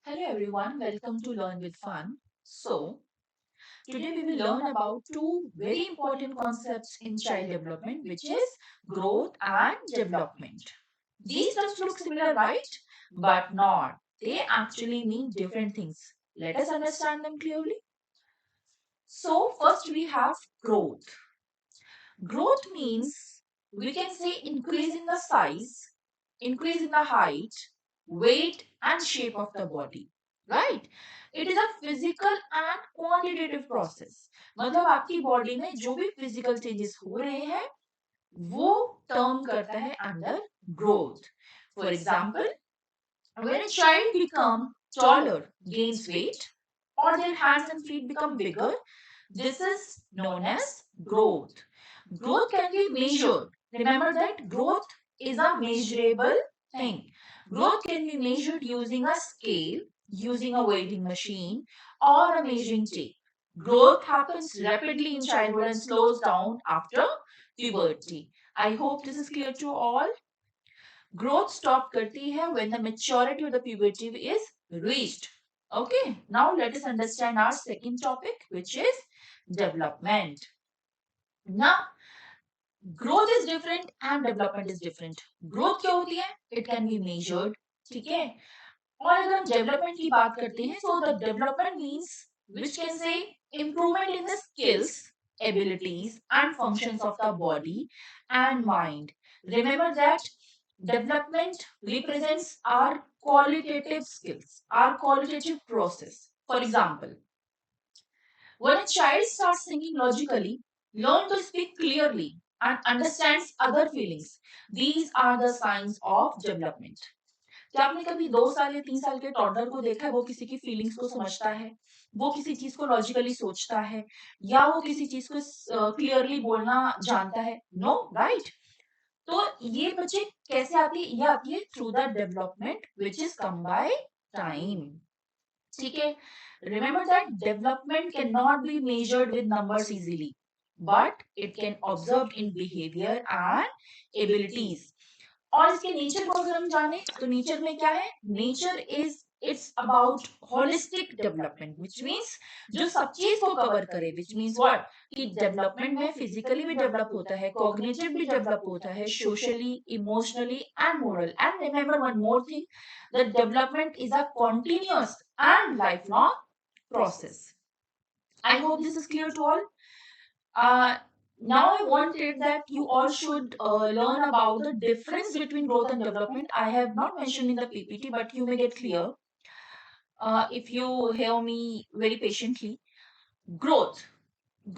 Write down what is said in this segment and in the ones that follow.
Hello everyone, welcome to Learn with Fun. Today we will learn about two very important concepts in child development, which is growth and development. These terms look similar, right? But not. They actually mean different things. Let us understand them clearly. First we have growth. Growth means we can say increase in the size, increase in the height, weight and shape of the body. Right? It is a physical and quantitative process. मतलब आपकी body में जो भी physical changes हो रहे हैं वो term करता है under growth. For example, when a child become taller, gains weight, or their hands and feet become bigger, this is known as growth. Growth can be measured. Remember that growth is a measurable thing. Growth can be measured using a scale, using a weighing machine, or a measuring tape. Growth happens rapidly in childhood and slows down after puberty. I hope this is clear to all. Growth stop करती है when the maturity of the puberty is reached. Okay, now let us understand our second topic, which is development. Now, growth is different and development is different. Growth क्या होती है? It can be measured. ठीक है? और अगर हम development की बात करते हैं, so the development means which can say improvement in the skills, abilities and functions of the body and mind. Remember that development represents our qualitative skills, our qualitative process. For example, when a child starts thinking logically, learn to speak clearly, and understands other feelings, these are the signs of development. क्या आपने कभी 2 साल या 3 साल के toddler को देखा है? वो किसी की फीलिंग्स को समझता है, वो किसी चीज को लॉजिकली सोचता है, या वो किसी चीज को क्लियरली बोलना जानता है? No, right? तो ये बच्चे कैसे आती है? ये आती है through the development which is come by time. ठीक है? Remember that development can not be measured with numbers easily, but it can observe in behaviour and abilities. और इसके नेचर को अगर हम जाने तो नेचर में क्या है? Nature is it's about holistic development, which means जो सब चीज को कवर करे, विच मीन्स व्हाट, कि डेवलपमेंट में फिजिकली भी डेवलप होता है, कॉग्निटिव भी डेवलप होता है, socially, emotionally and moral. And remember one more thing, the development is a continuous and lifelong process. I hope this is clear to all. Uh, Now I wanted that you all should learn about the difference between growth and development. I have not mentioned in the PPT, but you may get clear if you hear me very patiently. Growth.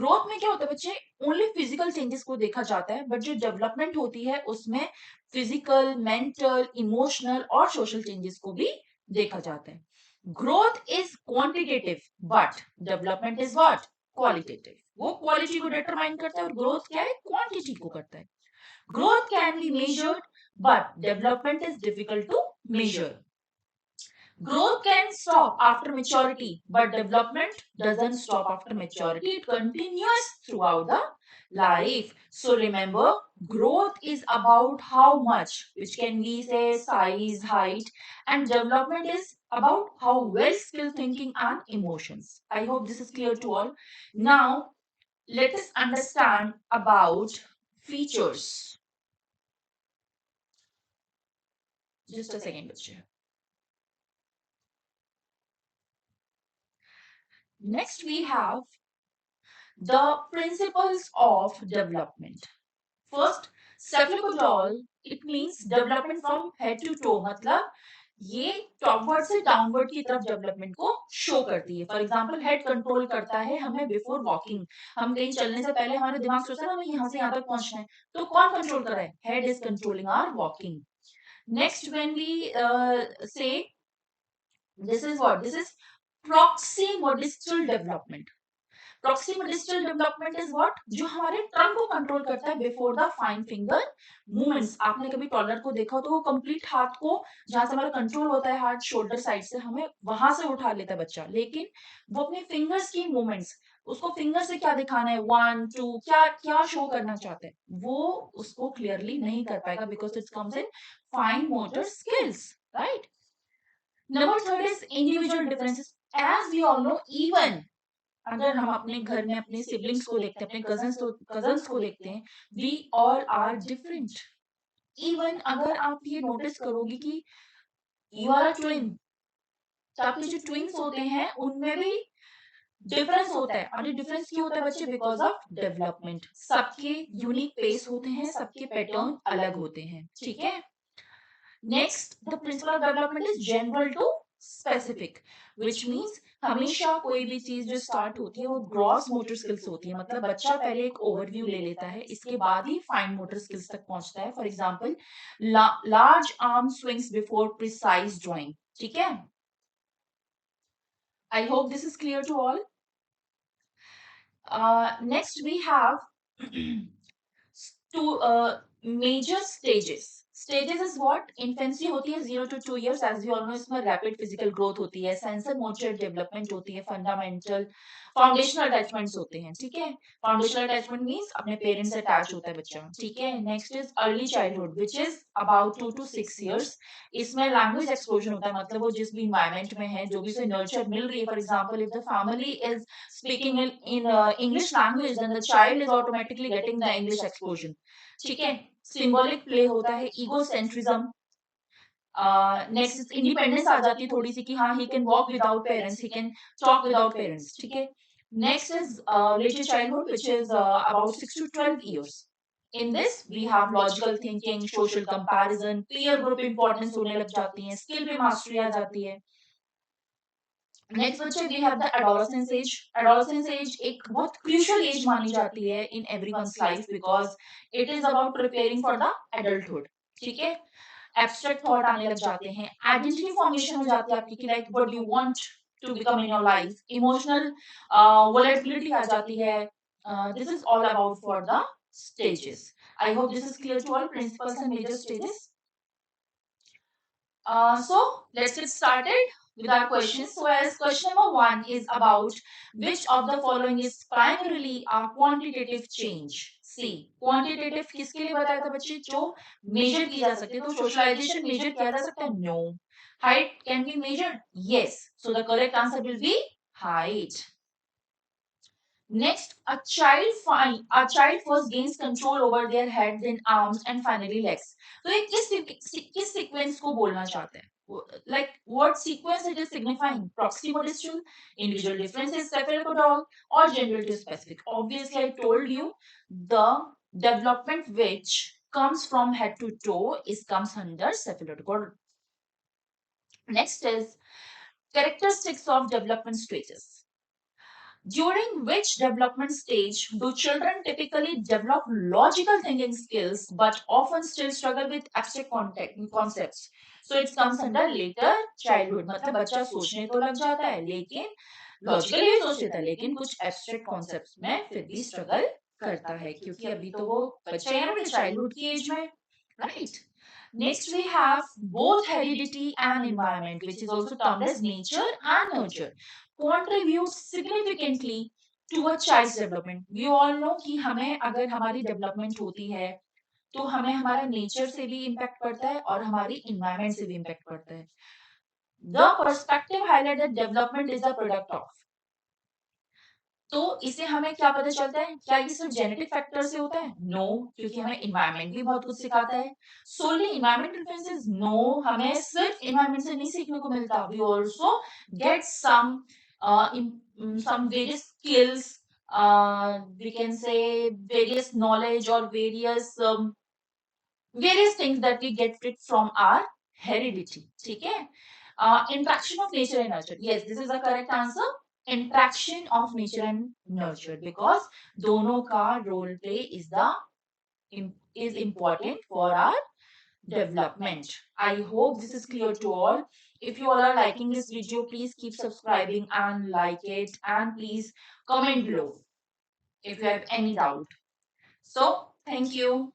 Growth में क्या होता है बच्चे? Only physical changes को देखा जाता है, but जो डेवलपमेंट होती है उसमें फिजिकल, मेंटल, इमोशनल और सोशल चेंजेस को भी देखा जाता है. Growth is quantitative but development is what? Qualitative. वो क्वालिटी को डिटरमाइन करता है और ग्रोथ क्या है? क्वांटिटी को करता है. Growth can be measured but development is difficult to measure. Growth can stop after maturity, but development doesn't stop after maturity. It continues throughout the life. So remember, growth is about how much, which can be say size, height, and development is about how well skilled thinking and emotions. I hope this is clear to all. Now, let us understand about features. Just a second, Bachcha. Next, we have the principles of development. First, cephalopodal, it means development from head to toe. मतलब ये टॉपवर्ड से downward की तरफ development को show करती है. For example, head control करता है हमें बिफोर वॉकिंग. हम कहीं चलने से पहले हमारा दिमाग सोचता है हमें यहाँ से यहाँ तक पहुंचना है, तो कौन कंट्रोल कर रहा है? Head is controlling our walking. Next, when we say this is what, this is proximodistal development. Proximodistal development is what? जो हमारे ट्रंक को कंट्रोल करता है before the fine finger movements. आपने कभी टॉलर को देखा तो वो कंप्लीट हाथ को, जहां से हमारा कंट्रोल होता है हाथ शोल्डर साइड से, हमें वहां से उठा लेता है बच्चा. लेकिन वो अपने फिंगर्स की मूवमेंट्स, उसको फिंगर से क्या दिखाना है, 1 2, क्या क्या शो करना चाहते हैं, वो उसको क्लियरली नहीं कर पाएगा because it comes in fine motor skills, right? Number third is individual differences. As we all know, even अगर हम अपने घर में अपने सिबलिंग्स को देखते हैं, अपने कजन्स को देखते हैं, we all are different. Even अगर आप ये नोटिस करोगे कि यू आर अ ट्विन, तो आपके जो ट्विन्स होते हैं उनमें भी डिफरेंस होता है. और ये डिफरेंस क्यों होता है बच्चे? Because of development. सबके यूनिक पेस होते हैं, सबके पैटर्न अलग होते हैं. ठीक है. Next, the principle of development is general to specific, which means हमेशा कोई भी चीज जो स्टार्ट होती है वो ग्रॉस मोटर स्किल्स होती है. मतलब बच्चा पहले एक ओवरव्यू ले लेता है, इसके बाद ही फाइन मोटर स्किल्स तक पहुंचता है. For example, large arm swings before precise drawing. ठीक है. I hope this is clear to all. Next, we have two major stages. Stages is what? Infancy होती है 0 to 2 years. As we all know, इसमें rapid physical growth होती है, sensor motor development होती है, fundamental foundational attachments होते हैं. ठीक है. Foundational attachment means अपने parents से attach होता है बच्चा. ठीक है. Next is early childhood, which is about 2 to 6 years. इसमें language explosion होता है, मतलब वो जिस भी environment में है, जो भी उसे nurture मिल रही है. For example, if the family is speaking in English language, then the child is automatically getting the English explosion. ठीक है. सिंबॉलिक प्ले होता है, ईगोसेंट्रिज्म. नेक्स्ट, इंडिपेंडेंस आ जाती है थोड़ी सी कि हाँ, he can walk without parents, he can talk without parents. ठीक है. Next is letter childhood, which is about 6 to 12 years. In this, we have logical thinking, social comparison, peer group importance होने लग जाती है, स्किल पे mastery आ जाती है. Next बच्चे, we have the adolescence age. Adolescence age एक बहुत क्रूशियल एज मानी जाती है in everyone's life, because it is about preparing for the adulthood. ठीक है. एब्स्ट्रैक्ट थॉट आने लग जाते हैं, आइडेंटिटी फॉर्मेशन हो जाती है आपकी कि like what do you want to become in your life. Emotional volatility आ जाती है. This is all about for the stages. I hope this is clear to all. Principles and major stages. So let's get started with our questions. So as question number 1 is about which of the following is primarily a quantitative change. See, quantitative किसके लिए बताया था बच्चे? जो measure की जा सकते. तो socialization measure किया जा सकता है? No. Height can be measured? Yes. So the correct answer will be height. Next, a child first gains control over their head, then arms, and finally legs. तो ये किस sequence को बोलना चाहते हैं? Like what sequence it is signifying? Proximal distance, individual differences, cephalopodal, or general to specific. Obviously, I told you the development which comes from head to toe comes under cephalopodal. Next is characteristics of development stages. During which development stage do children typically develop logical thinking skills but often still struggle with abstract concepts? So it comes under later childhood. मतलब बच्चा सोचने तो लग जाता है लेकिन logically भी सोच लेता है लेकिन कुछ एब्स्ट्रैक्ट कॉन्सेप्ट्स में फिर भी स्ट्रगल करता है क्योंकि अभी तो वो बच्चा है ना चाइल्डहुड की एज में, right. Next, we have both heredity and environment, which is also termed as nature and nurture, contribute significantly to a child's development. We all know कि हमें अगर हमारी development होती है तो हमें हमारा नेचर से भी इम्पैक्ट पड़ता है और हमारी इन्वायरमेंट से भी इम्पैक्ट पड़ता है. The perspective highlight that development is a product of. तो इससे हमें क्या पता चलता है? क्या ये सिर्फ जेनेटिक फैक्टर से होता है? नो, क्योंकि हमें इन्वायरमेंट भी बहुत कुछ सिखाता है. सोली इन्वायरमेंट इन्फ्लुएंसेस? नो, हमें सिर्फ इन्वायरमेंट से नहीं सीखने को मिलता. We also get some various skills, we can say various knowledge or various things that we get it from our heredity. ठीक है. Interaction of nature and nurture. Yes, this is the correct answer. Interaction of nature and nurture, because दोनों का role play is important for our development. I hope this is clear to all. If you all are liking this video, please keep subscribing and like it, and please comment below if you have any doubt. So thank you.